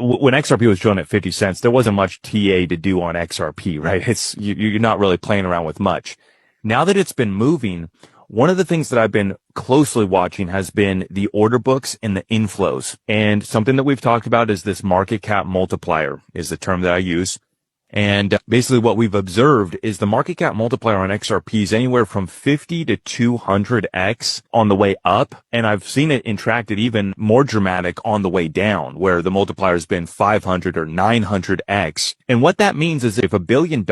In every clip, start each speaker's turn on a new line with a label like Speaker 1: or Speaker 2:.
Speaker 1: when XRP was trading at 50 cents, there wasn't much TA to do on XRP, right? You're not really playing around with much. Now that it's been moving, one of the things that I've been closely watching has been the order books and the inflows. And something that we've talked about is this market cap multiplier is the term that I use. And basically what we've observed is the market cap multiplier on XRP is anywhere from 50 to 200x on the way up. And I've seen it contracted even more dramatic on the way down, where the multiplier has been 500 or 900x. And what that means is if $1 billion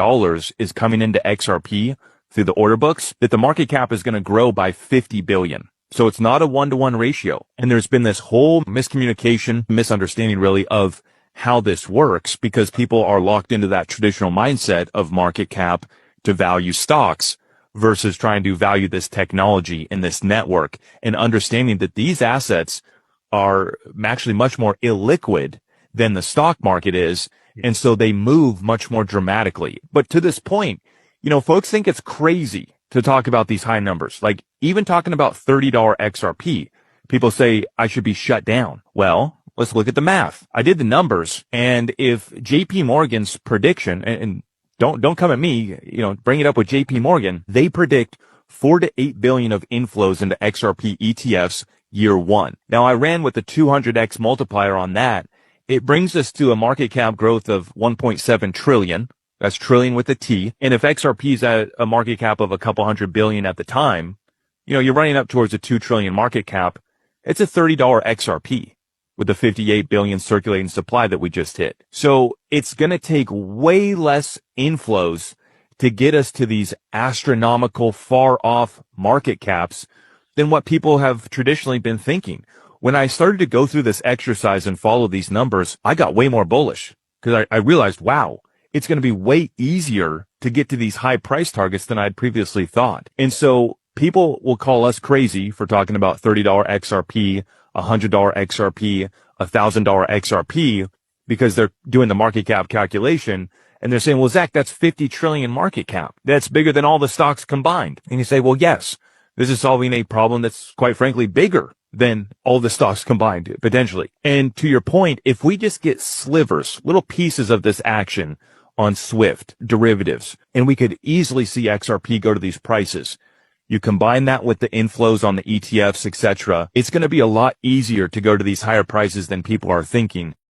Speaker 1: is coming into XRP through the order books, that the market cap is going to grow by 50 billion. So it's not a 1-to-1 ratio. And there's been this whole miscommunication, misunderstanding really of how this works, because people are locked into that traditional mindset of market cap to value stocks versus trying to value this technology and this network, and understanding that these assets are actually much more illiquid than the stock market is. And so they move much more dramatically. But to this point, folks think it's crazy to talk about these high numbers. Like even talking about $30 XRP, people say I should be shut down. Well, let's look at the math. I did the numbers, and if JP Morgan's prediction, and don't come at me, bring it up with JP Morgan, they predict 4 to 8 billion of inflows into XRP ETFs year one. Now I ran with the 200x multiplier on that. It brings us to a market cap growth of 1.7 trillion. That's trillion with a T. And if XRP is at a market cap of a couple hundred billion at the time, you're running up towards a 2 trillion market cap. It's a $30 XRP. With the 58 billion circulating supply that we just hit. So it's going to take way less inflows to get us to these astronomical far off market caps than what people have traditionally been thinking. When I started to go through this exercise and follow these numbers, I got way more bullish because I realized, wow, it's going to be way easier to get to these high price targets than I'd previously thought. And so people will call us crazy for talking about $30 XRP, $100 XRP, $1,000 XRP, because they're doing the market cap calculation. And they're saying, well, Zach, that's 50 trillion market cap. That's bigger than all the stocks combined. And you say, well, yes, this is solving a problem that's quite frankly bigger than all the stocks combined, potentially. And to your point, if we just get slivers, little pieces of this action on Swift derivatives, and we could easily see XRP go to these prices. You combine that with the inflows on the ETFs, etc. It's going to be a lot easier to go to these higher prices than people are thinking.